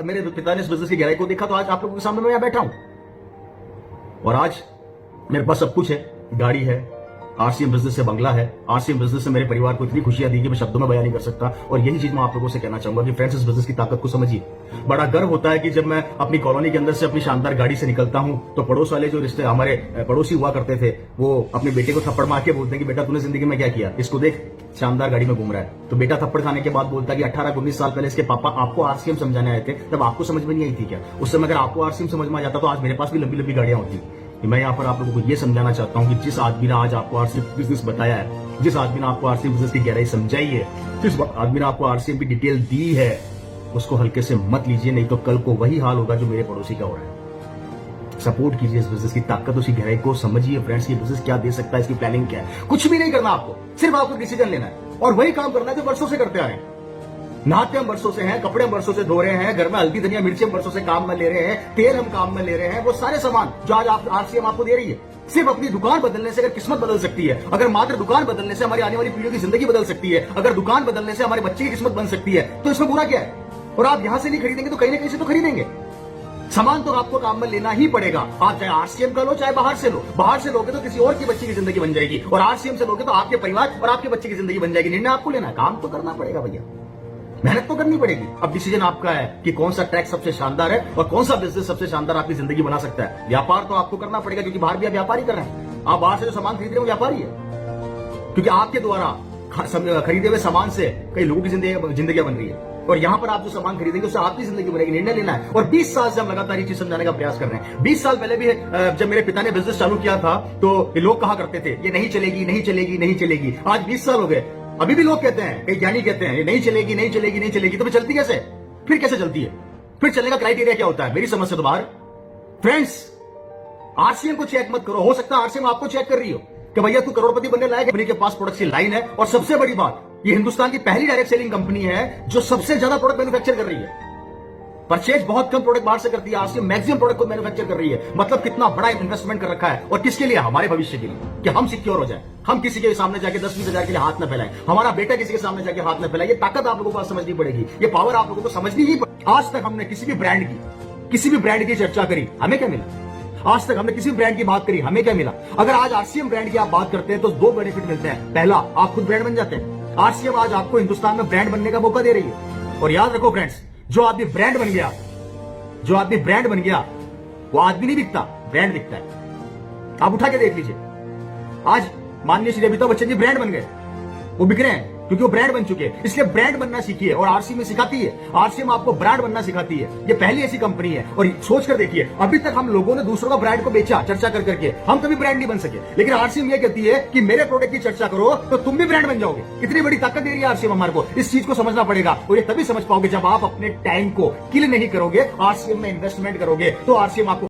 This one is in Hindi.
मेरे पिता ने इस बिजनेस की गहराई को देखा तो आज आप लोगों के सामने मैं यहां बैठा हूं और आज मेरे पास सब कुछ है, गाड़ी है, आरसीएम बिजनेस से बंगला है। आरसीएम बिजनेस से मेरे परिवार को इतनी खुशियां दी कि मैं शब्दों में बयान नहीं कर सकता। और यही चीज मैं आप लोगों से कहना चाहूंगा कि फ्रेंड्स, इस बिजनेस की ताकत को समझिए। बड़ा गर्व होता है कि जब मैं अपनी कॉलोनी के अंदर से अपनी शानदार गाड़ी से निकलता हूं तो पड़ोस वाले जो रिश्ते हमारे पड़ोसी हुआ करते थे वो अपने बेटे को थप्पड़ मार के बोलते हैं कि बेटा तूने जिंदगी में क्या किया, इसको देख शानदार गाड़ी में घूम रहा है। तो बेटा थप्पड़ खाने के बाद बोलता है कि 18-19 साल पहले इसके पापा आपको आरसीएम समझाने आए थे, तब आपको समझ में नहीं आई थी क्या? उस समय अगर आपको आरसीएम समझ में आ जाता तो आज मेरे पास भी लंबी लंबी गाड़ियां होती। मैं यहाँ पर आप लोगों को यह समझाना चाहता हूँ कि जिस आदमी ने आज आपको आरसीएम बिजनेस बताया है, जिस आदमी ने आपको आरसीएम बिजनेस की गहराई समझाई है, जिस आदमी ने आपको आरसीएम की डिटेल दी है, उसको हल्के से मत लीजिए, नहीं तो कल को वही हाल होगा जो मेरे पड़ोसी का हो रहा है। सपोर्ट कीजिए इस बिजनेस की ताकत, उसकी गहराई को समझिए। फ्रेंड्स, ये बिजनेस क्या दे सकता है, इसकी प्लानिंग क्या है। कुछ भी नहीं करना आपको, सिर्फ आपको डिसीजन लेना है और वही काम करना है जो वर्षों से करते आ रहे हैं। नहाते हम वर्षों से हैं, कपड़े हम वर्षों से धो रहे हैं, घर में हल्दी धनिया मिर्ची हम वर्षों से काम में ले रहे हैं, तेल हम काम में ले रहे हैं। वो सारे सामान जो आज आरसीएम आपको दे रही है, सिर्फ अपनी दुकान बदलने से अगर किस्मत बदल सकती है, अगर मात्र दुकान बदलने से हमारी आने वाली पीढ़ियों की जिंदगी बदल सकती है, अगर दुकान बदलने से हमारे बच्चे की किस्मत बन सकती है, तो इसमें बुरा क्या है? और आप यहां से नहीं खरीदेंगे तो कहीं ना कहीं से तो खरीदेंगे। सामान तो आपको काम में लेना ही पड़ेगा। आप चाहे आरसीएम का लो चाहे बाहर से लो। बाहर से लोगे तो किसी और की बच्चे की जिंदगी बन जाएगी और आरसीएम से लोगे तो आपके परिवार और आपके बच्चे की जिंदगी बन जाएगी। निर्णय आपको लेना है, काम तो करना पड़ेगा भैया, मेहनत तो करनी पड़ेगी। अब डिसीजन आपका है कि कौन सा ट्रैक सबसे शानदार है और कौन सा बिजनेस सबसे शानदार आपकी जिंदगी बना सकता है। व्यापार तो आपको करना पड़ेगा क्योंकि बाहर भी आप व्यापारी कर रहे हैं। आप बाहर से जो सामान खरीद रहे हो व्यापारी है, क्योंकि आपके द्वारा खरीदे हुए सामान से कई लोगों की जिंदगियां बन रही है और यहां पर आप जो सामान खरीदेंगे उससे आपकी जिंदगी बनेगी। निर्णय लेना है। और 20 साल से हम लगातार ये चीज समझाने का प्रयास कर रहे हैं। 20 साल पहले भी जब मेरे पिता ने बिजनेस चालू किया था तो ये लोग कहा करते थे ये नहीं चलेगी, नहीं चलेगी, नहीं चलेगी। आज 20 साल हो गए, अभी भी लोग कहते हैं, कई ज्ञानी कहते हैं ये नहीं चलेगी, नहीं चलेगी, नहीं चलेगी। तो फिर चलती कैसे? फिर कैसे चलती है? फिर चलने का क्राइटेरिया क्या होता है? मेरी समझ से तो बाहर। फ्रेंड्स, आरसीएम को चेक मत करो। हो सकता है आरसीएम आपको चेक कर रही हो कि भैया तू करोड़पति बनने लायक है, कंपनी के पास प्रोडक्ट की लाइन है। और सबसे बड़ी बात, ये हिंदुस्तान की पहली डायरेक्ट सेलिंग कंपनी है जो सबसे ज्यादा प्रोडक्ट मैन्युफैक्चर कर रही है। परचेज बहुत कम प्रोडक्ट बाहर से करती है, आरसीएम मैक्सिमम प्रोडक्ट को मैन्युफैक्चर कर रही है। मतलब कितना बड़ा इन्वेस्टमेंट कर रखा है और किसके लिए? हमारे भविष्य के लिए, कि हम सिक्योर हो जाए, हम किसी के सामने जाके 10-20 हजार के लिए हाथ न फैलाएं, हमारा बेटा किसी के सामने जाके हाथ न फैलाए। ये ताकत आप लोगों को समझनी पड़ेगी, ये पावर आप लोगों को समझनी ही पड़ेगी। आज तक हमने किसी भी ब्रांड की चर्चा करी, हमें क्या मिला? आज तक हमने किसी ब्रांड की बात करी, हमें क्या मिला? अगर आज आरसीएम ब्रांड की आप बात करते हैं तो 2 बेनिफिट मिलते हैं। पहला, आप खुद ब्रांड बन जाते हैं। आरसीएम आज आपको हिंदुस्तान में ब्रांड बनने का मौका दे रही है। और याद रखो फ्रेंड्स, जो आदमी ब्रांड बन गया वो आदमी नहीं दिखता, ब्रांड दिखता है। आप उठा के देख लीजिए, आज माननीय श्री अमिताभ बच्चन जी ब्रांड बन गए, वो बिक रहे हैं क्योंकि वो ब्रांड बन चुके हैं। इसलिए ब्रांड बनना सीखिए और आरसीएम में सिखाती है। आरसीएम आपको ब्रांड बनना सिखाती है। ये पहली ऐसी कंपनी है। और सोच कर देखिए, अभी तक हम लोगों ने दूसरों का ब्रांड को बेचा चर्चा कर करके, हम कभी ब्रांड नहीं बन सके। लेकिन आरसीएम ये कहती है कि मेरे प्रोडक्ट की चर्चा करो तो तुम भी ब्रांड बन जाओगे। इतनी बड़ी ताकत दे रही है आरसीएम हमारे को। इस चीज को समझना पड़ेगा और ये तभी समझ पाओगे जब आप अपने टाइम को किल नहीं करोगे, आरसीएम में इन्वेस्टमेंट करोगे। तो आरसीएम आपको